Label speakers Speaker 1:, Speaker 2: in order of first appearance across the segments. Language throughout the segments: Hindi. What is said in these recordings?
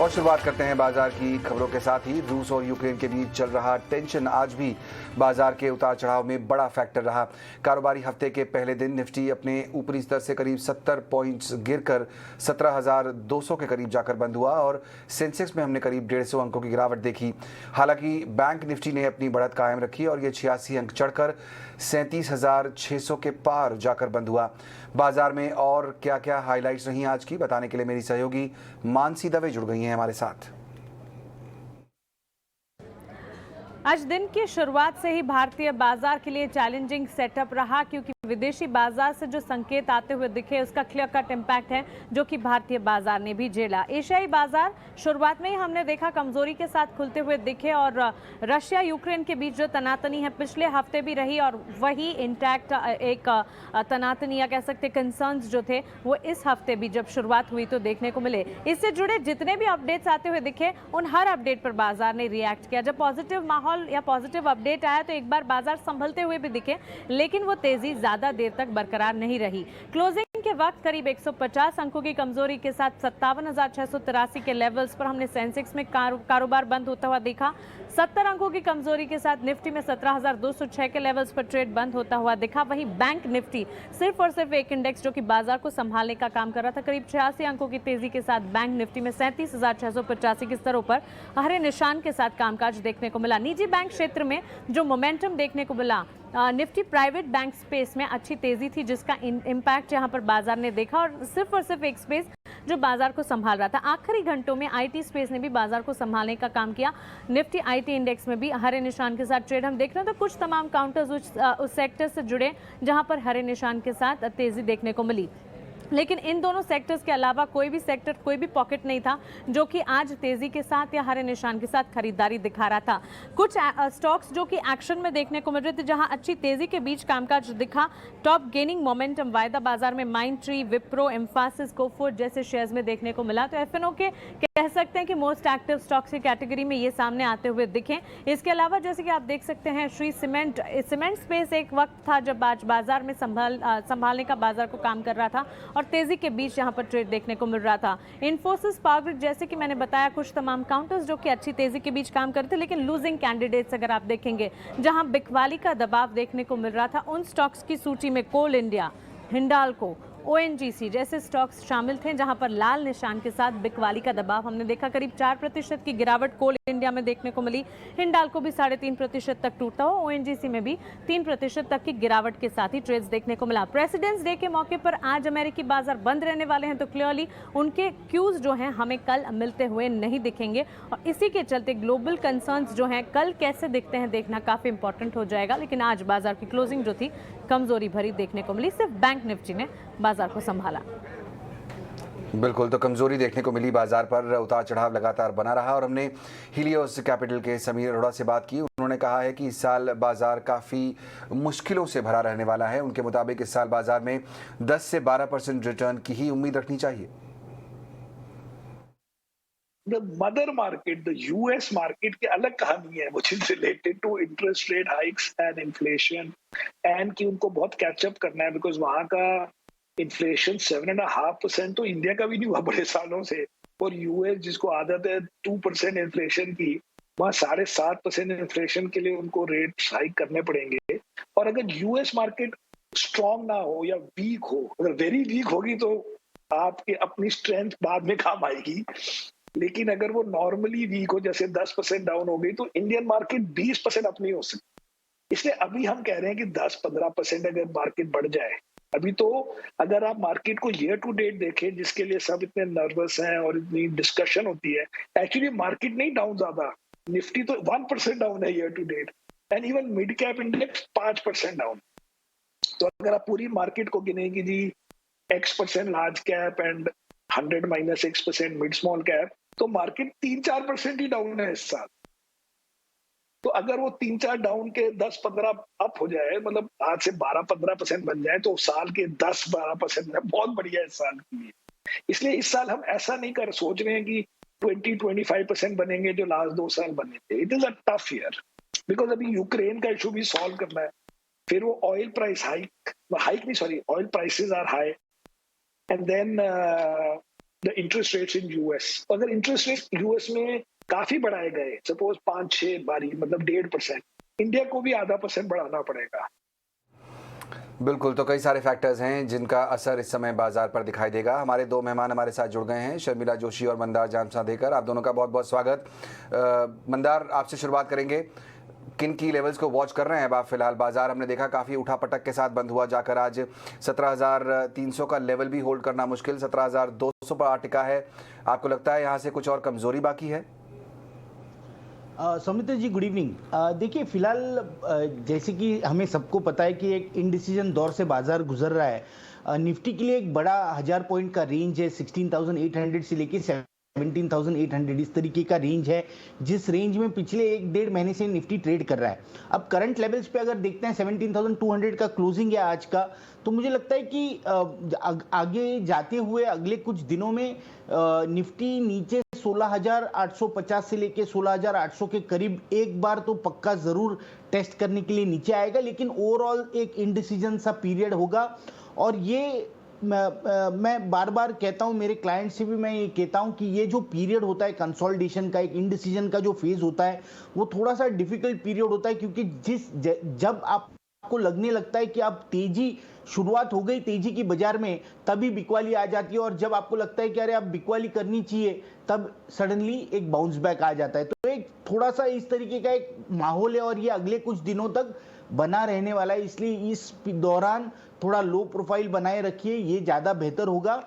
Speaker 1: और शुरुआत करते हैं बाजार की खबरों के साथ ही। रूस और यूक्रेन के बीच चल रहा टेंशन आज भी बाजार के उतार चढ़ाव में बड़ा फैक्टर रहा। कारोबारी हफ्ते के पहले दिन निफ्टी अपने ऊपरी स्तर से करीब 70 पॉइंट्स गिरकर 17,200 के करीब जाकर बंद हुआ और सेंसेक्स में हमने करीब 150 अंकों की गिरावट देखी। हालांकि बैंक निफ्टी ने अपनी बढ़त कायम रखी और ये 86 अंक चढ़कर 37,600 के पार जाकर बंद हुआ। बाजार में और क्या क्या हाइलाइट्स रही आज की, बताने के लिए मेरी सहयोगी मानसी दवे जुड़ गई हैं हमारे साथ।
Speaker 2: आज दिन की शुरुआत से ही भारतीय बाजार के लिए चैलेंजिंग सेटअप रहा, क्योंकि विदेशी बाजार से जो संकेत आते हुए दिखे उसका क्लियर कट इम्पैक्ट है जो कि भारतीय बाजार ने भी झेला। एशियाई बाजार शुरुआत में ही हमने देखा कमजोरी के साथ खुलते हुए दिखे और रशिया यूक्रेन के बीच जो तनातनी है पिछले हफ्ते भी रही और वही इंटैक्ट एक तनातनी या कह सकते कंसर्न्स जो थे वो इस हफ्ते भी जब शुरुआत हुई तो देखने को मिले। इससे जुड़े जितने भी अपडेट्स आते हुए दिखे उन हर अपडेट पर बाजार ने रिएक्ट किया। जब पॉजिटिव माहौल या पॉजिटिव अपडेट आया तो एक बार बाजार संभलते हुए भी दिखे, लेकिन वो तेजी ज्यादा देर तक बरकरार नहीं रही। क्लोजिंग के वक्त करीब 150 अंकों की कमजोरी के साथ 57,683 के लेवल्स पर हमने सेंसेक्स में कारोबार बंद होता हुआ देखा। 70 अंकों की कमजोरी के साथ निफ्टी में 17,206 के लेवल्स पर ट्रेड बंद होता हुआ दिखा। वहीं बैंक निफ्टी सिर्फ और सिर्फ एक इंडेक्स जो कि बाजार को संभालने का काम कर रहा था, करीब 86 अंकों की तेजी के साथ बैंक निफ्टी में 37,685 के स्तरों पर हरे निशान के साथ कामकाज देखने को मिला। निजी बैंक क्षेत्र में जो मोमेंटम देखने को मिला, निफ्टी प्राइवेट बैंक स्पेस में अच्छी तेजी थी जिसका इम्पैक्ट यहां पर बाजार ने देखा और सिर्फ एक स्पेस जो बाजार को संभाल रहा था। आखिरी घंटों में आईटी स्पेस ने भी बाजार को संभालने का काम किया। निफ्टी आईटी इंडेक्स में भी हरे निशान के साथ ट्रेड हम देख रहे हैं, तो कुछ तमाम काउंटर्स उस सेक्टर से जुड़े जहां पर हरे निशान के साथ तेजी देखने को मिली। लेकिन इन दोनों सेक्टर्स के अलावा कोई भी सेक्टर, कोई भी पॉकेट नहीं था जो कि आज तेजी के साथ या हरे निशान के साथ खरीदारी दिखा रहा था। कुछ स्टॉक्स जो कि एक्शन में देखने को मिल रहे थे जहां अच्छी तेजी के बीच कामकाज दिखा। टॉप गेनिंग मोमेंटम वायदा बाजार में माइंड ट्री, विप्रो, एम्फासिस, कोफोर्ड जैसे शेयर्स में देखने को मिला। तो एफएनओ के कह सकते हैं कि मोस्ट एक्टिव स्टॉक्स की कैटेगरी में ये सामने आते हुए दिखे। इसके अलावा जैसे कि आप देख सकते हैं श्री सीमेंट स्पेस एक वक्त था जब आज बाजार में संभालने का बाजार को काम कर रहा था और तेजी के बीच यहां पर ट्रेड देखने को मिल रहा था। इन्फोसिस, पावर ग्रिड जैसे कि मैंने बताया कुछ तमाम काउंटर्स जो कि अच्छी तेजी के बीच काम करते, लेकिन लूजिंग कैंडिडेट्स अगर आप देखेंगे जहां बिकवाली का दबाव देखने को मिल रहा था, उन स्टॉक्स की सूची में कोल इंडिया, हिंडाल्को, ओएनजीसी जैसे स्टॉक्स शामिल थे जहां पर लाल निशान के साथ बिकवाली का दबाव हमने देखा। करीब 4% की गिरावट कोल इंडिया में देखने को मिली। हिंडाल्को भी 3.5% तक टूटता हो, ओएनजीसी में भी 3% तक की गिरावट के साथ ही ट्रेड्स देखने को मिला। प्रेसिडेंट्स डे के मौके पर आज अमेरिकी बाजार बंद रहने वाले हैं, तो क्लियरली उनके क्यूज जो हैं हमें कल मिलते हुए नहीं दिखेंगे और इसी के चलते ग्लोबल कंसर्न्स जो हैं कल कैसे दिखते हैं देखना काफी इंपॉर्टेंट हो जाएगा। लेकिन आज बाजार की क्लोजिंग जो थी कमजोरी भरी देखने को मिली, सिर्फ बैंक निफ्टी ने बाजार को संभाला।
Speaker 1: बिल्कुल, तो कमजोरी देखने को मिली, बाजार पर उतार चढ़ाव लगातार बना रहा और हमने हीलियोस कैपिटल के समीर अरोड़ा से बात की। उन्होंने कहा है कि इस साल बाजार काफ़ी मुश्किलों से भरा रहने वाला है। उनके मुताबिक इस साल बाजार में 10 से 12% रिटर्न की ही उम्मीद रखनी चाहिए।
Speaker 3: The mother market, the US market की अलग कहानी है, which is related to interest rate hikes and inflation, and कि उनको बहुत कैचअप करना है बिकॉज वहाँ का इन्फ्लेशन 7.5% तो इंडिया का भी नहीं हुआ बड़े सालों से, और यूएस जिसको आदत है 2% इन्फ्लेशन की, वहाँ 7.5% इन्फ्लेशन के लिए उनको रेट हाइक करने पड़ेंगे। और अगर यूएस मार्केट स्ट्रॉन्ग ना हो या वीक हो, अगर वेरी वीक होगी तो आपके अपनी स्ट्रेंथ बाद में काम आएगी, लेकिन अगर वो नॉर्मली वीक हो, जैसे 10% डाउन हो गई, तो इंडियन मार्केट 20% अप नहीं हो सकती। इसलिए अभी हम कह रहे हैं कि 10-15% अगर मार्केट बढ़ जाए। अभी तो अगर आप मार्केट को ईयर टू डेट देखें, जिसके लिए सब इतने नर्वस हैं और इतनी डिस्कशन होती है, एक्चुअली मार्केट नहीं डाउन ज्यादा, निफ्टी तो 1% डाउन है year to date, and even mid cap index 5% down. तो अगर आप पूरी मार्केट को गिनेंगे जी X% large cap and 100 - 6% mid small cap, तो मार्केट 3-4% ही डाउन है इस साल। तो अगर वो 3-4 डाउन के 10-15 अप हो जाए, मतलब आज से 12-15% बन जाए, तो साल के 10-12% में बहुत बढ़िया है इस साल के लिए। इसलिए इस साल हम ऐसा नहीं सोच रहे हैं कि 20-25% बनेंगे जो लास्ट 2 साल बने थे। It is a tough year because अभी यूक्रेन का इशू भी सॉल्व करना है, फिर वो oil price oil prices are high, and then the interest rates in US. अगर इंटरेस्ट रेट यूएस में काफी बढ़ाए गए, सपोज 5-6 बारी, मतलब 1.5%, इंडिया को भी आधा % बढ़ाना पड़ेगा।
Speaker 1: बिल्कुल, तो कई सारे फैक्टर्स हैं जिनका असर इस समय बाजार पर दिखाई देगा। हमारे दो मेहमान हमारे साथ जुड़ गए हैं, शर्मिला जोशी और मंदार जामसांधेकर। आप दोनों का बहुत बहुत स्वागत। मंदार, आपसे शुरुआत करेंगे। किन की लेवल्स को वॉच कर रहे हैं अब आप फिलहाल? बाजार हमने देखा काफ़ी उठापटक के साथ बंद हुआ, जाकर आज 17,300 का लेवल भी होल्ड करना मुश्किल, 17,200 पर टिका है। आपको लगता है यहाँ से कुछ और कमजोरी बाकी है?
Speaker 4: सौमित्र जी, गुड इवनिंग। देखिए, फिलहाल जैसे कि हमें सबको पता है कि एक इनडिसीजन दौर से बाजार गुजर रहा है। निफ्टी के लिए एक बड़ा 1000 पॉइंट का रेंज है, 16,800 से लेके 17,800 इस तरीके का रेंज है, जिस रेंज में पिछले 1-1.5 महीने से निफ्टी ट्रेड कर रहा है। अब करंट लेवल्स पे अगर देखते हैं 17,200 का क्लोजिंग है आज का, तो मुझे लगता है कि आगे जाते हुए अगले कुछ दिनों में निफ्टी नीचे 16,850 से लेके 16,800 के करीब एक बार तो पक्का जरूर टेस्ट करने के लिए नीचे आएगा, लेकिन ओवरऑल एक इनडिसीजन सा पीरियड होगा। और ये मैं बार बार कहता हूं, मेरे क्लाइंट से भी मैं ये कहता हूं कि ये जो पीरियड होता है कंसोलिडेशन का, एक इनडिसीजन का जो फेज होता है, वो थोड़ा सा डिफिकल्ट पीरियड होता है, क्योंकि जब आपको लगने लगता है कि आप तेजी शुरुआत हो गई तेजी की बाजार में, तभी बिकवाली आ जाती है, और जब आपको लगता है कि अरे अब बिकवाली करनी चाहिए, तब सडनली एक बाउंस बैक आ जाता है। तो एक थोड़ा सा इस तरीके का एक माहौल है और ये अगले कुछ दिनों तक बना रहने वाला है, इसलिए इस दौरान थोड़ा लो प्रोफाइल बनाए रखिए, ये ज्यादा बेहतर होगा।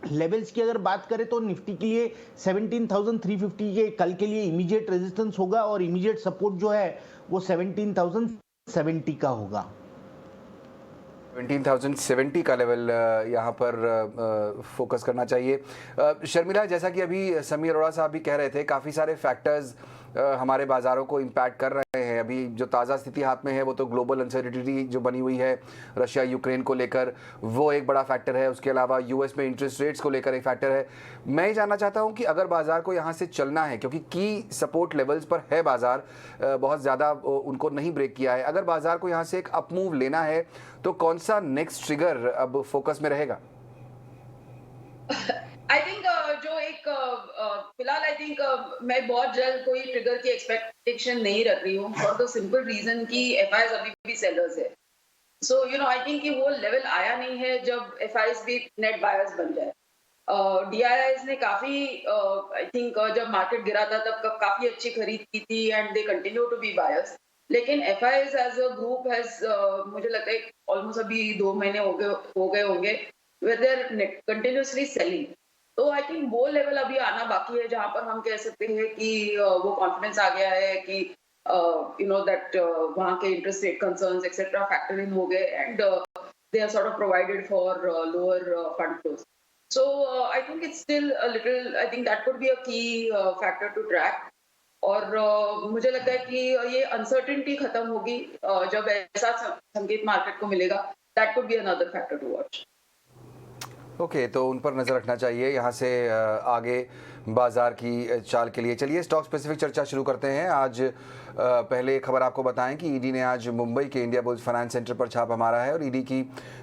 Speaker 4: लेवल्स की अगर बात करें तो निफ्टी के लिए 17,350 के कल के लिए इमीडिएट रेजिस्टेंस होगा, और इमीडिएट सपोर्ट जो है वो 17,070 का होगा।
Speaker 1: 17,070 का लेवल यहाँ पर फोकस करना चाहिए। शर्मिला, जैसा कि अभी समीर अरोड़ा साहब भी कह रहे थे, काफ़ी सारे फैक्टर्स हमारे बाज़ारों को इम्पैक्ट कर रहे हैं। अभी जो ताज़ा स्थिति हाथ में है वो तो ग्लोबल अनसर्टिनिटी जो बनी हुई है रशिया यूक्रेन को लेकर, वो एक बड़ा फैक्टर है। उसके अलावा यूएस में इंटरेस्ट रेट्स को लेकर एक फैक्टर है। मैं ये जानना चाहता हूँ कि अगर बाज़ार को यहाँ से चलना है, क्योंकि की सपोर्ट लेवल्स पर है बाज़ार, बहुत ज़्यादा उनको नहीं ब्रेक किया है, अगर बाज़ार को यहाँ से एक अप मूव लेना है तो कौन सा नेक्स्ट ट्रिगर अब फोकस में रहेगा?
Speaker 5: आई थिंक जो एक फिलहाल आई थिंक मैं बहुत जल्द कोई ट्रिगर की एक्सपेक्टेशन नहीं रख रही हूँ, फॉर द सिंपल रीजन कि एफआईएस अभी भी सेलर्स है। So you know I think कि वो लेवल आया नहीं है जब एफआईएस भी नेट बायर्स बन जाए। डीआईआईज ने काफी आई थिंक जब मार्केट गिरा था तब काफी अच्छी खरीद की थी, and they continue to be buyers. लेकिन FIIs as a group has मुझे लगता है ऑलमोस्ट अभी 2 महीने हो गए होंगे where they're continuously selling। तो आई थिंक वो लेवल अभी आना बाकी है जहां पर हम कह सकते हैं कि वो कॉन्फिडेंस आ गया है कि यू नो दैट वहां के interest rate concerns etcetera factor in हो गए, and they are sort of provided for lower fund flows. So I think it's still a little, I think that could be a key factor to track. और मुझे लगता है कि ये अनसर्टेनिटी खत्म होगी जब ऐसा संकेत मार्केट को मिलेगा, that could be another factor to watch.
Speaker 1: Okay, तो उन पर नज़र रखना चाहिए यहाँ से आगे बाजार की चाल के लिए। चलिए स्टॉक स्पेसिफिक चर्चा शुरू करते हैं। आज पहले खबर आपको बताएं कि ईडी ने आज मुंबई के इंडिया बुल्स फाइनेंस सेंटर पर छापा मारा है, और ईडी की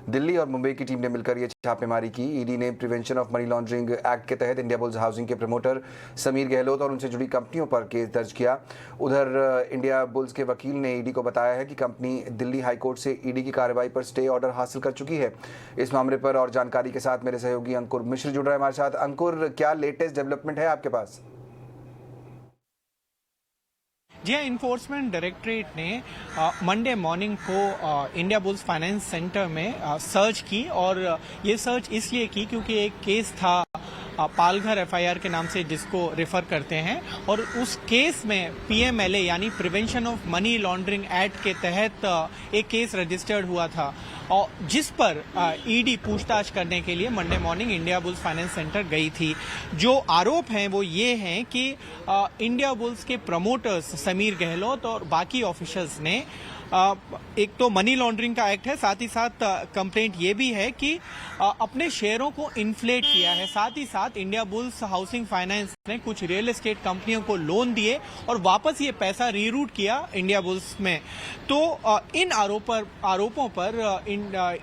Speaker 1: दिल्ली और मुंबई की टीम ने मिलकर ये छापेमारी की। ईडी ने prevention of money laundering act के तहत इंडिया बुल्स हाउसिंग के प्रमोटर समीर गहलोत और उनसे जुड़ी कंपनियों पर केस दर्ज किया। उधर इंडिया बुल्स के वकील ने ईडी को बताया है कि कंपनी दिल्ली हाईकोर्ट से ईडी की कार्रवाई पर स्टे ऑर्डर हासिल कर चुकी है। इस मामले पर और जानकारी के साथ मेरे सहयोगी अंकुर मिश्र जुड़ रहे हैं हमारे साथ। अंकुर, क्या लेटेस्ट डेवलपमेंट है आपके पास?
Speaker 6: जी हाँ, इन्फोर्समेंट डायरेक्टरेट ने मंडे मॉर्निंग को इंडिया बुल्स फाइनेंस सेंटर में सर्च की, और ये सर्च इसलिए की क्योंकि एक केस था पालघर एफआईआर के नाम से जिसको रेफर करते हैं, और उस केस में पीएमएलए यानी prevention of money laundering act के तहत एक केस रजिस्टर्ड हुआ था, और जिस पर ईडी पूछताछ करने के लिए Monday morning India bulls finance centre गई थी। जो आरोप हैं वो ये हैं कि इंडिया बुल्स के प्रमोटर्स समीर गहलोत और बाकी ऑफिसर्स ने एक तो मनी लॉन्ड्रिंग का एक्ट है, साथ ही साथ कंप्लेंट ये भी है कि अपने शेयरों को इन्फ्लेट किया है। साथ ही साथ इंडिया बुल्स हाउसिंग फाइनेंस ने कुछ रियल एस्टेट कंपनियों को लोन दिए और वापस ये पैसा रीरूट किया इंडिया बुल्स में। तो इन आरोपों पर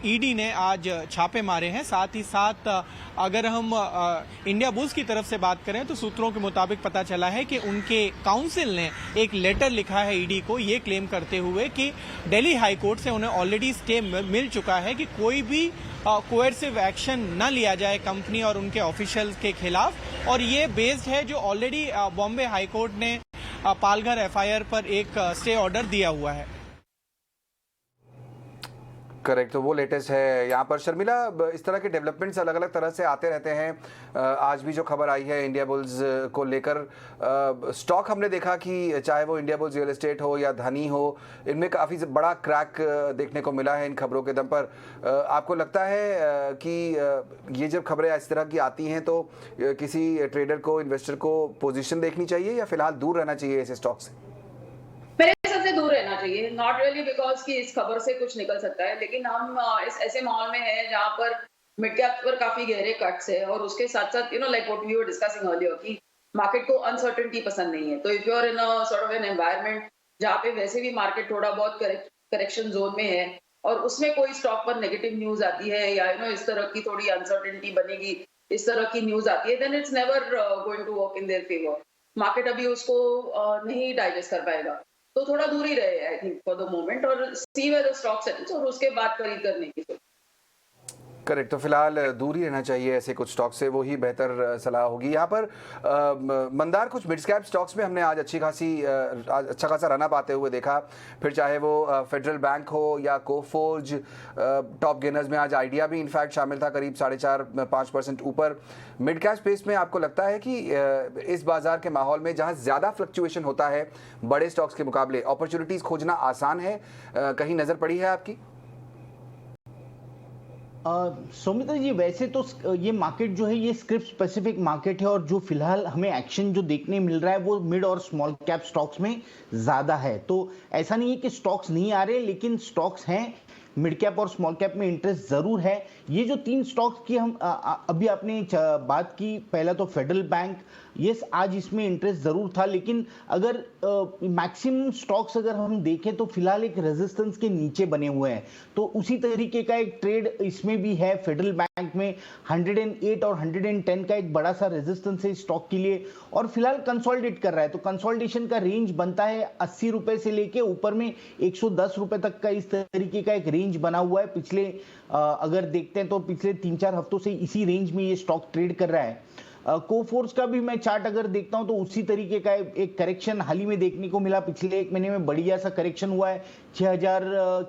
Speaker 6: ईडी ने आज छापे मारे हैं। साथ ही साथ अगर हम इंडिया बुल्स की तरफ से बात करें तो सूत्रों के मुताबिक पता चला है कि उनके काउंसिल ने एक लेटर लिखा है ईडी को, ये क्लेम करते हुए कि दिल्ली हाई कोर्ट से उन्हें ऑलरेडी स्टे मिल चुका है कि कोई भी कोएर्सिव एक्शन न लिया जाए कंपनी और उनके ऑफिशियल्स के खिलाफ। और ये बेस्ड है जो ऑलरेडी बॉम्बे हाई कोर्ट ने पालघर एफआईआर पर एक स्टे ऑर्डर दिया हुआ है।
Speaker 1: करेक्ट, तो वो लेटेस्ट है यहाँ पर। शर्मिला, इस तरह के डेवलपमेंट्स अलग अलग तरह से आते रहते हैं। आज भी जो खबर आई है इंडिया बुल्स को लेकर, स्टॉक हमने देखा कि चाहे वो इंडिया बुल्स रियल एस्टेट हो या धनी हो, इनमें काफ़ी बड़ा क्रैक देखने को मिला है इन खबरों के दम पर। आपको लगता है कि ये जब खबरें इस तरह की आती हैं तो किसी ट्रेडर को, इन्वेस्टर को पोजिशन देखनी चाहिए या फिलहाल दूर रहना चाहिए ऐसे स्टॉक से?
Speaker 5: मेरे हिसाब से दूर रहना चाहिए, नॉट रियली बिकॉज कि इस खबर से कुछ निकल सकता है, लेकिन हम इस ऐसे माहौल में हैं जहां पर मिड कैप पर काफी गहरे कट्स है और उसके साथ साथ like what we were discussing earlier कि मार्केट को अनसर्टेनिटी पसंद नहीं है। तो if you are in a sort of an environment जहां पे वैसे भी मार्केट थोड़ा बहुत करेक्शन जोन में है और उसमें कोई स्टॉक पर नेगेटिव न्यूज आती है या इस तरह की थोड़ी अनसर्टेनिटी बनेगी, इस तरह की न्यूज आती है, then it's never going to work in their favour. Market अभी उसको नहीं डाइजेस्ट कर पाएगा, तो थोड़ा दूर ही रहे I think for the moment और सी वेयर द स्टॉक सेटल्स और उसके बाद खरीद करने की।
Speaker 1: करेक्ट, तो फिलहाल दूर ही रहना चाहिए ऐसे कुछ स्टॉक से, वो ही बेहतर सलाह होगी। यहाँ पर मंदार, कुछ मिड कैप स्टॉक्स में हमने आज अच्छा खासा रन अप आते हुए देखा, फिर चाहे वो फेडरल बैंक हो या कोफोर्ज। टॉप गेनर्स में आज आइडिया भी इनफैक्ट शामिल था, करीब 4.5-5% ऊपर। मिड कैप स्पेस में आपको लगता है कि इस बाजार के माहौल में जहाँ ज़्यादा फ्लक्चुएशन होता है बड़े स्टॉक्स के मुकाबले, अपॉर्चुनिटीज़ खोजना आसान है? कहीं नज़र पड़ी है आपकी?
Speaker 4: सौमित्र जी, वैसे तो ये मार्केट जो है ये स्क्रिप्ट स्पेसिफिक मार्केट है और जो फिलहाल हमें एक्शन जो देखने मिल रहा है वो मिड और स्मॉल कैप स्टॉक्स में ज़्यादा है। तो ऐसा नहीं है कि स्टॉक्स नहीं आ रहे, लेकिन स्टॉक्स हैं, मिड कैप और स्मॉल कैप में इंटरेस्ट ज़रूर है। ये जो 3 स्टॉक्स की हम अभी आपने बात की, पहला तो फेडरल बैंक, यस आज इसमें इंटरेस्ट ज़रूर था, लेकिन अगर मैक्सिमम स्टॉक्स अगर हम देखें तो फिलहाल एक रेजिस्टेंस के नीचे बने हुए हैं। तो उसी तरीके का एक ट्रेड इसमें भी है। फेडरल बैंक में 108 और 110 का एक बड़ा सा रेजिस्टेंस है स्टॉक के लिए और फिलहाल कंसोलिडेट कर रहा है। तो कंसोलिडेशन का रेंज बनता है 80 रुपए से लेके ऊपर में 110 रुपए तक का, इस तरीके का एक रेंज बना हुआ है। पिछले अगर देखते हैं तो पिछले 3-4 हफ्तों से इसी रेंज में ये स्टॉक ट्रेड कर रहा है। कोफोर्स का भी मैं चार्ट अगर देखता हूं तो उसी तरीके का एक करेक्शन हाल ही में देखने को मिला। पिछले 1 महीने में बढ़िया सा करेक्शन हुआ है, 6000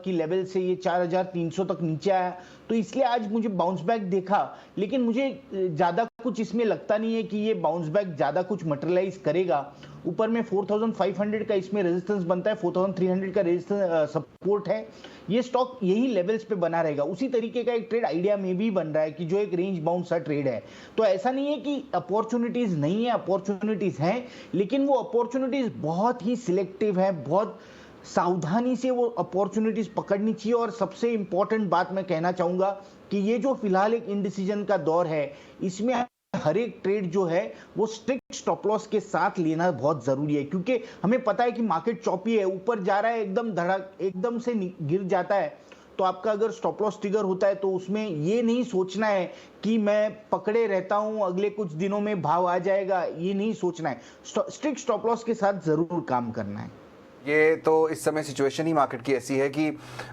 Speaker 4: की लेवल से ये 4300 तक नीचे आया, तो इसलिए आज मुझे बाउंस बैक देखा। लेकिन मुझे ज़्यादा कुछ इसमें लगता नहीं है कि ये बाउंस बैक ज़्यादा कुछ मटेरियलाइज करेगा। ऊपर में 4500 का इसमें रेजिस्टेंस बनता है, 4300 का रेजिस्टेंस सपोर्ट है। ये स्टॉक यही लेवल्स पे बना रहेगा। उसी तरीके का एक ट्रेड आइडिया में भी बन रहा है कि जो एक रेंज बाउंड सा ट्रेड है। तो ऐसा नहीं है कि अपॉर्चुनिटीज नहीं है, अपॉर्चुनिटीज हैं, लेकिन वो अपॉर्चुनिटीज बहुत ही सिलेक्टिव है, बहुत सावधानी से वो अपॉर्चुनिटीज पकड़नी चाहिए। और सबसे इंपॉर्टेंट बात मैं कहना चाहूंगा कि ये जो फिलहाल एक इनडिसीजन का दौर है, इसमें हर एक ट्रेड जो है वो स्ट्रिक्ट स्टॉप लॉस के साथ लेना बहुत जरूरी है, क्योंकि हमें पता है कि मार्केट चॉपी है, ऊपर जा रहा है एकदम धड़क, एकदम से गिर जाता है। तो आपका अगर स्टॉप लॉस ट्रिगर होता है तो उसमें ये नहीं सोचना है कि मैं पकड़े रहता हूं, अगले कुछ दिनों में भाव आ जाएगा, ये नहीं सोचना है। स्ट्रिक्ट स्टॉप लॉस के साथ जरूर काम करना है।
Speaker 1: ये तो इस समय सिचुएशन ही मार्केट की ऐसी है कि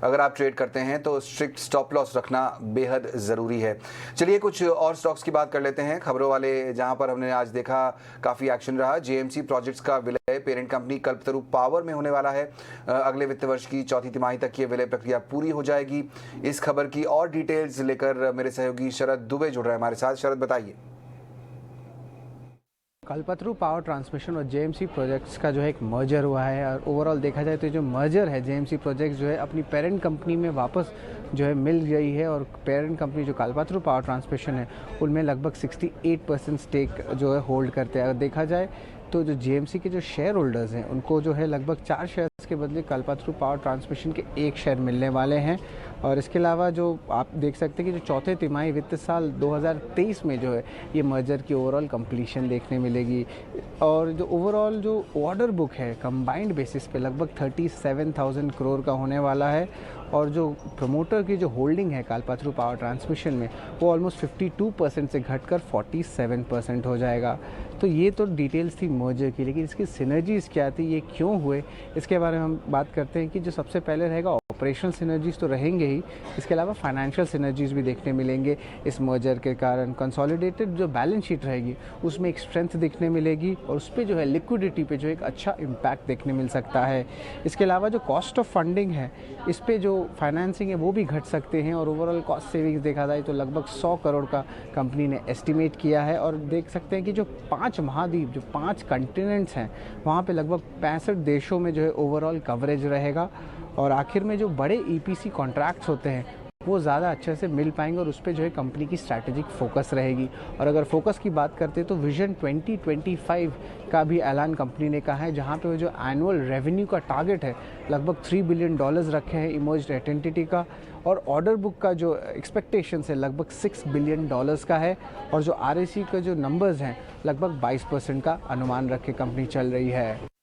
Speaker 1: अगर आप ट्रेड करते हैं तो स्ट्रिक्ट स्टॉप लॉस रखना बेहद ज़रूरी है। चलिए कुछ और स्टॉक्स की बात कर लेते हैं, खबरों वाले, जहां पर हमने आज देखा काफ़ी एक्शन रहा। जेएमसी प्रोजेक्ट्स का विलय पेरेंट कंपनी कल्पतरु पावर में होने वाला है। अगले वित्त वर्ष की चौथी तिमाही तक ये विलय प्रक्रिया पूरी हो जाएगी। इस खबर की और डिटेल्स लेकर मेरे सहयोगी शरद दुबे जुड़ रहे हैं हमारे साथ। शरद, बताइए।
Speaker 7: कल्पतरु पावर ट्रांसमिशन और जेएमसी प्रोजेक्ट्स का जो है एक मर्जर हुआ है और ओवरऑल देखा जाए तो जो मर्जर है जेएमसी प्रोजेक्ट्स जो है अपनी पेरेंट कंपनी में वापस जो है मिल गई है और पेरेंट कंपनी जो कल्पतरु पावर ट्रांसमिशन है उनमें लगभग 68% स्टेक जो है होल्ड करते हैं। अगर देखा जाए तो जो जेएमसी के जो शेयर होल्डर्स हैं उनको जो है लगभग 4 शेयर के बदले कल्पतरू पावर ट्रांसमिशन के एक शेयर मिलने वाले हैं। और इसके अलावा जो आप देख सकते हैं कि जो चौथे तिमाही वित्त साल 2023 में जो है ये मर्जर की ओवरऑल कंप्लीशन देखने मिलेगी। और जो ओवरऑल जो ऑर्डर बुक है कंबाइंड बेसिस पे लगभग 37,000 करोड़ का होने वाला है। और जो प्रमोटर की जो होल्डिंग है कल्पतरू पावर ट्रांसमिशन में वो ऑलमोस्ट 52% से घटकर 47% हो जाएगा। तो ये तो डिटेल्स थी मर्जर की, लेकिन इसकी सिनर्जीज़ क्या थी, ये क्यों हुए, इसके बारे में हम बात करते हैं कि जो सबसे पहले रहेगा ऑपरेशनल सिनर्जीज़ तो रहेंगे ही, इसके अलावा फाइनेंशियल सिनर्जीज़ भी देखने मिलेंगे इस मर्जर के कारण। कंसोलिडेटेड जो बैलेंस शीट रहेगी उसमें एक स्ट्रेंथ दिखने मिलेगी और उस पर जो है लिक्विडिटी पे जो एक अच्छा इम्पैक्ट देखने मिल सकता है। इसके अलावा जो कॉस्ट ऑफ फंडिंग है इस पर जो फाइनेंसिंग है वो भी घट सकते हैं और ओवरऑल कॉस्ट सेविंग्स देखा जाए तो लगभग 100 करोड़ का कंपनी ने एस्टिमेट किया है। और देख सकते हैं कि जो 5 महाद्वीप जो 5 कंटिनेंट्स हैं वहाँ पे लगभग 65 देशों में जो है ओवरऑल कवरेज रहेगा। और आखिर में जो बड़े ईपीसी कॉन्ट्रैक्ट्स होते हैं वो ज़्यादा अच्छे से मिल पाएंगे और उस पर जो है कंपनी की स्ट्रैटेजिक फोकस रहेगी। और अगर फोकस की बात करते हैं तो विजन 2025 का भी ऐलान कंपनी ने कहा है, जहां पे वो जो एनुअल रेवेन्यू का टारगेट है लगभग $3 बिलियन रखे हैं इमर्ज्ड एंटिटी का। और ऑर्डर बुक का जो एक्सपेक्टेशन है लगभग $6 बिलियन का है। और जो आरएसी का जो नंबर्स हैं लगभग 22% का अनुमान रख के कंपनी चल रही है।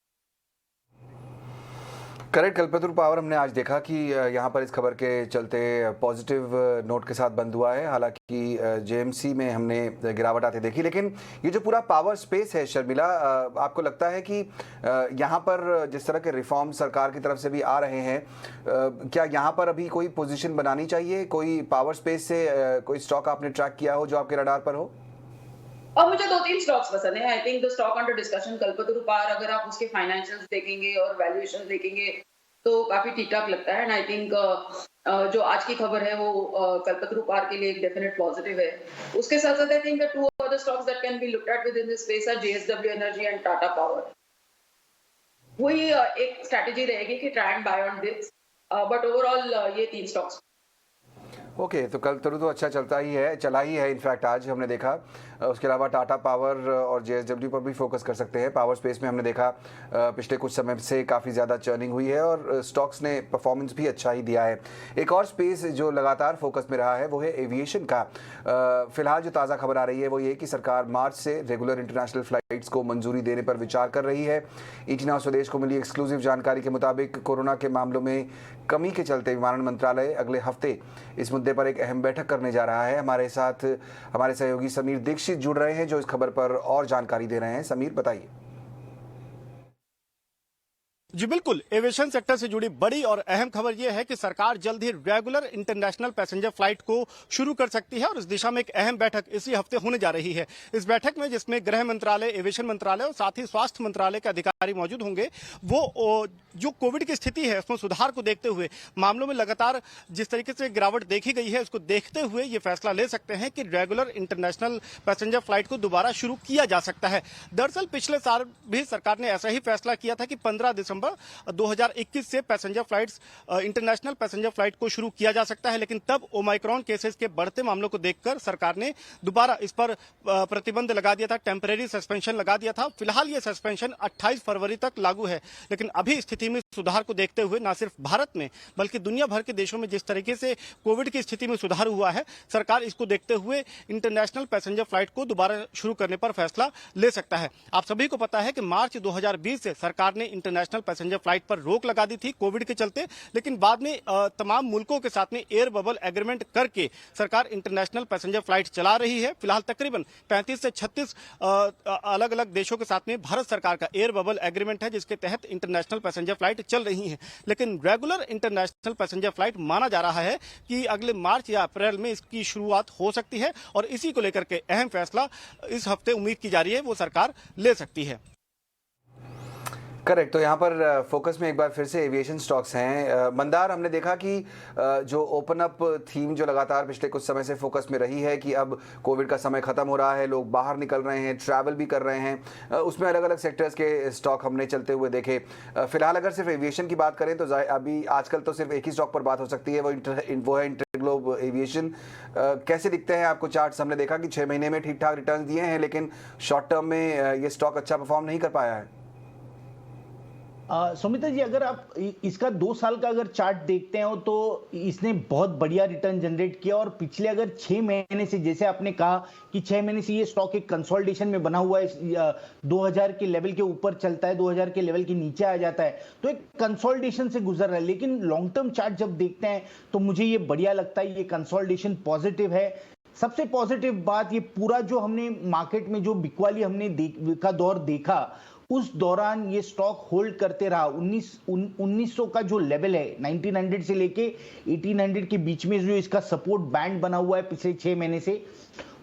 Speaker 1: करेक्ट। कल्पतरू पावर हमने आज देखा कि यहाँ पर इस खबर के चलते पॉजिटिव नोट के साथ बंद हुआ है। हालांकि जेएमसी में हमने गिरावट आते देखी, लेकिन ये जो पूरा पावर स्पेस है शर्मिला, आपको लगता है कि यहाँ पर जिस तरह के रिफॉर्म सरकार की तरफ से भी आ रहे हैं, क्या यहाँ पर अभी कोई पोजीशन बनानी चाहिए? कोई पावर स्पेस से कोई स्टॉक आपने ट्रैक किया हो जो आपके रडार पर हो?
Speaker 5: और मुझे 2-3 स्टॉक्स पसंद है। आई think the stock under discussion Kalpataru power, अगर आप उसके फाइनेंशियल्स देखेंगे और वैल्यूएशन देखेंगे तो काफी ठीक ठाक लगता है। एंड आई थिंक जो आज की खबर है वो कल्पतरू पावर के लिए एक डेफिनेट पॉजिटिव है। उसके साथ साथ I think the 2 other stocks that can be looked at within this space are JSW energy and Tata power. वही एक स्ट्रैटेजी रहेगी कि try and buy on this, but overall ये 3 स्टॉक्स।
Speaker 1: ओके, तो कल तो अच्छा चला ही है इनफैक्ट आज हमने देखा। उसके अलावा टाटा पावर और JSW पर भी फोकस कर सकते हैं। पावर स्पेस में हमने देखा पिछले कुछ समय से काफ़ी ज़्यादा चर्निंग हुई है और स्टॉक्स ने परफॉर्मेंस भी अच्छा ही दिया है। एक और स्पेस जो लगातार फोकस में रहा है वो है एविएशन का। फिलहाल जो ताज़ा खबर आ रही है वो ये कि सरकार मार्च से रेगुलर इंटरनेशनल फ्लाइट्स को मंजूरी देने पर विचार कर रही है। ET Now स्वदेश को मिली एक्सक्लूसिव जानकारी के मुताबिक कोरोना के मामलों में कमी के चलते विमानन मंत्रालय अगले हफ्ते इस मुद्दे पर एक अहम बैठक करने जा रहा है। हमारे साथ हमारे सहयोगी समीर दीक्षित जुड़ रहे हैं जो इस खबर पर और जानकारी दे रहे हैं। समीर, बताइए।
Speaker 8: जी बिल्कुल, एविएशन सेक्टर से जुड़ी बड़ी और अहम खबर यह है कि सरकार जल्द ही रेगुलर इंटरनेशनल पैसेंजर फ्लाइट को शुरू कर सकती है और इस दिशा में एक अहम बैठक इसी हफ्ते होने जा रही है। इस बैठक में जिसमें गृह मंत्रालय, एविएशन मंत्रालय और साथ ही स्वास्थ्य मंत्रालय के अधिकारी मौजूद होंगे, वो जो कोविड की स्थिति है उसमें सुधार को देखते हुए, मामलों में लगातार जिस तरीके से गिरावट देखी गई है उसको देखते हुए ये फैसला ले सकते हैं कि रेगुलर इंटरनेशनल पैसेंजर फ्लाइट को दोबारा शुरू किया जा सकता है। दरअसल पिछले साल भी सरकार ने ऐसा ही फैसला किया था कि 15 दिसंबर 2021 से passenger flights, international passenger flight को शुरू किया जा सकता है, लेकिन तब ओमाइक्रॉन केसेस के बढ़ते मामलों को देखकर सरकार ने दोबारा इस पर प्रतिबंध लगा दिया था, टेम्परेरी सस्पेंशन लगा दिया था। फिलहाल ये सस्पेंशन 28 फरवरी तक लागू है, लेकिन अभी स्थिति में सुधार को देखते हुए न सिर्फ भारत में बल्कि दुनिया भर के देशों में जिस तरीके से कोविड की स्थिति में सुधार हुआ है, सरकार इसको देखते हुए इंटरनेशनल पैसेंजर फ्लाइट को दोबारा शुरू करने पर फैसला ले सकता है। आप सभी को पता है कि मार्च 2020 से सरकार ने इंटरनेशनल पैसेंजर फ्लाइट पर रोक लगा दी थी कोविड के चलते, लेकिन बाद में तमाम मुल्कों के साथ में एयर बबल एग्रीमेंट करके सरकार इंटरनेशनल पैसेंजर फ्लाइट चला रही है। फिलहाल तकरीबन 35 से 36 अलग अलग देशों के साथ में भारत सरकार का एयर बबल एग्रीमेंट है, जिसके तहत इंटरनेशनल पैसेंजर फ्लाइट चल रही है। लेकिन रेगुलर इंटरनेशनल पैसेंजर फ्लाइट माना जा रहा है कि अगले मार्च या अप्रैल में इसकी शुरुआत हो सकती है और इसी को लेकर के अहम फैसला इस हफ्ते उम्मीद की जा रही है वो सरकार ले सकती है।
Speaker 1: करेक्ट। तो यहाँ पर फोकस में एक बार फिर से एविएशन स्टॉक्स हैं। मंदार, हमने देखा कि जो ओपन अप थीम जो लगातार पिछले कुछ समय से फोकस में रही है कि अब कोविड का समय खत्म हो रहा है, लोग बाहर निकल रहे हैं, ट्रैवल भी कर रहे हैं, उसमें अलग अलग सेक्टर्स के स्टॉक हमने चलते हुए देखे। फिलहाल अगर सिर्फ एविएशन की बात करें तो अभी आजकल तो सिर्फ एक ही स्टॉक पर बात हो सकती है, वो है इंटरग्लोब एविएशन। कैसे दिखते हैं आपको चार्ट्स? हमने देखा कि 6 महीने में ठीक ठाक रिटर्न दिए हैं, लेकिन शॉर्ट टर्म में ये स्टॉक अच्छा परफॉर्म नहीं कर पाया है।
Speaker 4: सुमिता जी, अगर आप इसका 2 साल का अगर चार्ट देखते हैं तो इसने बहुत बढ़िया रिटर्न जनरेट किया, और पिछले अगर 6 महीने से, जैसे आपने कहा कि 6 महीने से ये स्टॉक एक कंसोलिडेशन में बना हुआ है, 2000 के लेवल के ऊपर चलता है, 2000 के लेवल के नीचे आ जाता है, तो एक कंसोलिडेशन से गुजर रहा है। लेकिन लॉन्ग टर्म चार्ट जब देखते हैं तो मुझे ये बढ़िया लगता है, ये कंसोलिडेशन पॉजिटिव है। सबसे पॉजिटिव बात, ये पूरा जो हमने मार्केट में जो बिकवाली हमने का दौर देखा, उस दौरान ये स्टॉक होल्ड करते रहा। 1900 का जो लेवल है, 1900 से लेके 1800 के बीच में जो इसका सपोर्ट बैंड बना हुआ है पिछले 6 महीने से,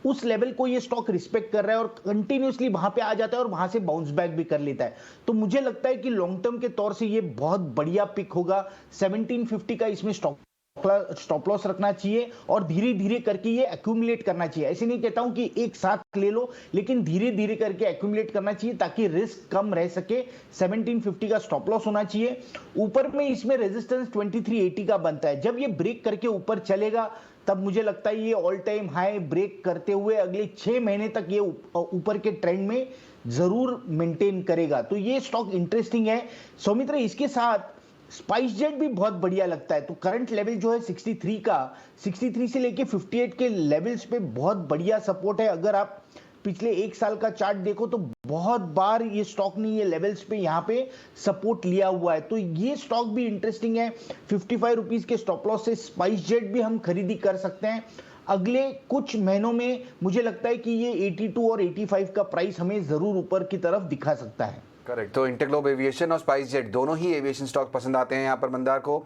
Speaker 4: उस लेवल को ये स्टॉक रिस्पेक्ट कर रहा है और कंटिन्यूअसली वहां पे आ जाता है और वहां से बाउंस बैक भी कर लेता है। तो मुझे लगता है कि लॉन्ग टर्म के तौर से ये बहुत बढ़िया पिक होगा। 1750 का इसमें स्टॉप लॉस रखना चाहिए और धीरे धीरे करके ये एक्यूमुलेट करना चाहिए। ऐसे नहीं कहता हूं कि एक साथ ले लो, लेकिन धीरे धीरे करके एक्यूमुलेट करना चाहिए ताकि रिस्क कम रह सके। 1750 का स्टॉप लॉस होना चाहिए। ऊपर में इसमें रेजिस्टेंस 2380 का बनता है। जब ये ब्रेक करके ऊपर चलेगा तब मुझे लगता है ये ऑल टाइम हाई ब्रेक करते हुए अगले 6 महीने तक ये ऊपर के ट्रेंड में जरूर मेंटेन करेगा। तो ये स्टॉक इंटरेस्टिंग है। सौमित्र, इसके साथ स्पाइस जेट भी बहुत बढ़िया लगता है। तो करंट लेवल जो है 63 का, 63 से लेके 58 के लेवल्स पे बहुत बढ़िया सपोर्ट है। अगर आप पिछले 1 साल का चार्ट देखो तो बहुत बार ये स्टॉक ने ये लेवल्स पे यहाँ पे सपोर्ट लिया हुआ है। तो ये स्टॉक भी इंटरेस्टिंग है। 55 रुपीज के स्टॉप लॉस से स्पाइस जेट भी हम खरीदी कर सकते हैं। अगले कुछ महीनों में मुझे लगता है कि ये 82 और 85 का प्राइस हमें जरूर ऊपर की तरफ दिखा सकता है।
Speaker 1: करेक्ट। तो इंटरग्लोब एविएशन और स्पाइस जेट दोनों ही एविएशन स्टॉक पसंद आते हैं यहाँ पर मंदार को,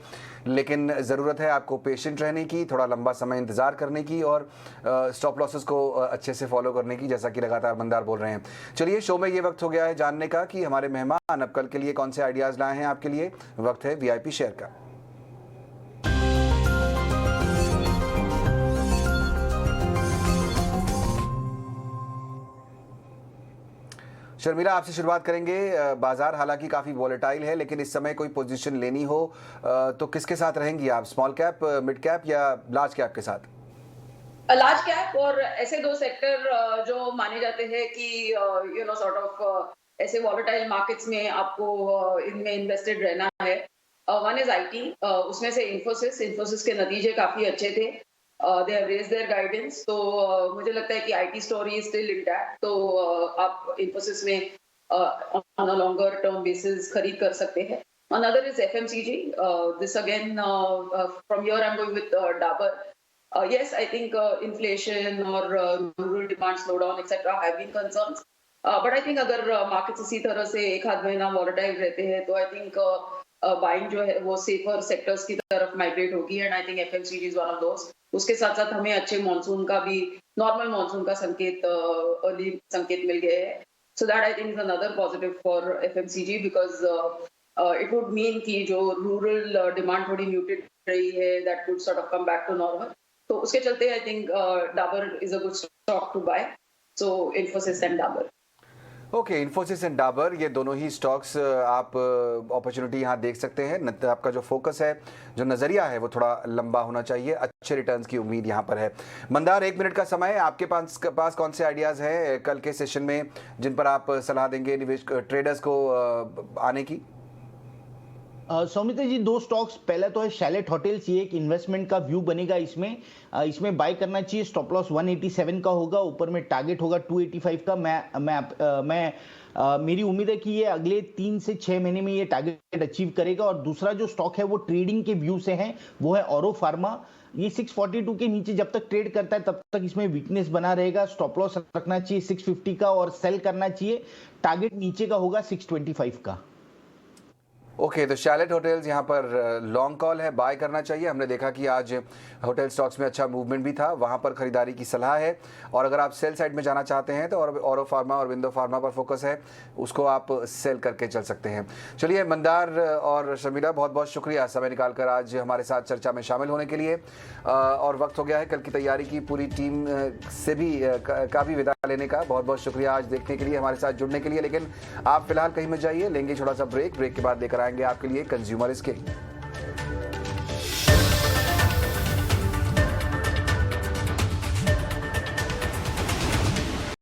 Speaker 1: लेकिन ज़रूरत है आपको पेशेंट रहने की, थोड़ा लंबा समय इंतजार करने की और स्टॉप लॉसेस को अच्छे से फॉलो करने की, जैसा कि लगातार मंदार बोल रहे हैं। चलिए, शो में ये वक्त हो गया है जानने का कि हमारे मेहमान अब कल के लिए कौन से आइडियाज़ लाए हैं आपके लिए। वक्त है VIP शेयर का। शर्मिला, आपसे शुरुआत करेंगे। बाजार हालांकि काफ़ी वॉलेटाइल है, लेकिन इस समय कोई पोजीशन लेनी हो तो किसके साथ रहेंगी आप? स्मॉल कैप, मिड कैप या लार्ज कैप के साथ?
Speaker 5: लार्ज कैप और ऐसे 2 सेक्टर जो माने जाते हैं कि सॉर्ट ऑफ ऐसे वॉलेटाइल मार्केट्स में आपको इनमें इन्वेस्टेड रहना है। वन इज IT, उसमें से इन्फोसिस के नतीजे काफी अच्छे थे। they have raised their guidance, तो मुझे लगता है कि IT story is still intact, तो आप Infosys में on a longer term basis खरीद कर सकते हैं। Another is FMCG. This again, from here I'm going with Dabur. Yes, I think inflation or rural demand slowdown etc. have been concerns, but I think अगर markets इसी तरह से 1-8 महीना volatile रहते हैं तो I think बाइंग जो है वो सेफर सेक्टर्स की तरफ माइग्रेट होगी, and I think FMCG is one of those. उसके साथ साथ हमें अच्छे मॉनसून का भी, नॉर्मल मॉनसून का संकेत, अर्ली संकेत मिल गए हैं। So that I think is another positive for FMCG, because it would mean कि जो रूरल डिमांड थोड़ी म्यूटेड रही है, that would sort of come back to normal. तो उसके चलते I think Dabur is a good stock to buy. So Infosys and Dabur.
Speaker 1: Okay, Infosys and Dabur, ये दोनों ही स्टॉक्स आप अपॉर्चुनिटी यहाँ देख सकते हैं। आपका जो फोकस है, जो नज़रिया है, वो थोड़ा लंबा होना चाहिए। अच्छे रिटर्न्स की उम्मीद यहाँ पर है। मंदार, 1 मिनट का समय है आपके पास कौन से आइडियाज़ हैं कल के सेशन में जिन पर आप सलाह देंगे निवेश ट्रेडर्स को आने की?
Speaker 4: सौमित्र जी, 2 स्टॉक्स। पहला तो है शैलेट होटल्स, ये एक इन्वेस्टमेंट का व्यू बनेगा। इसमें बाय करना चाहिए। स्टॉप लॉस 187 का होगा, ऊपर में टारगेट होगा 285 का। मेरी उम्मीद है कि ये अगले 3 से 6 महीने में ये टारगेट अचीव करेगा। और दूसरा जो स्टॉक है वो ट्रेडिंग के व्यू से है, वो है औरो फार्मा। ये 642 के नीचे जब तक ट्रेड करता है तब तक इसमें वीकनेस बना रहेगा। स्टॉप लॉस रखना चाहिए 650 का और सेल करना चाहिए। टारगेट नीचे का होगा 625 का।
Speaker 1: ओके, तो शैलेट होटल्स यहाँ पर लॉन्ग कॉल है, बाय करना चाहिए। हमने देखा कि आज होटल स्टॉक्स में अच्छा मूवमेंट भी था, वहाँ पर खरीदारी की सलाह है। और अगर आप सेल साइड में जाना चाहते हैं तो औरो फार्मा और विंडो फार्मा पर फोकस है, उसको आप सेल करके चल सकते हैं। चलिए, मंदार और शर्मिला, बहुत बहुत शुक्रिया समय निकालकर आज हमारे साथ चर्चा में शामिल होने के लिए। और वक्त हो गया है कल की तैयारी की पूरी टीम से भी का भी विदा लेने का। बहुत बहुत शुक्रिया आज देखने के लिए, हमारे साथ जुड़ने के लिए। लेकिन आप फिलहाल कहीं मत जाइए, लेंगे छोटा सा ब्रेक के बाद लेकर आएंगे आपके लिए कंज्यूमर स्किल।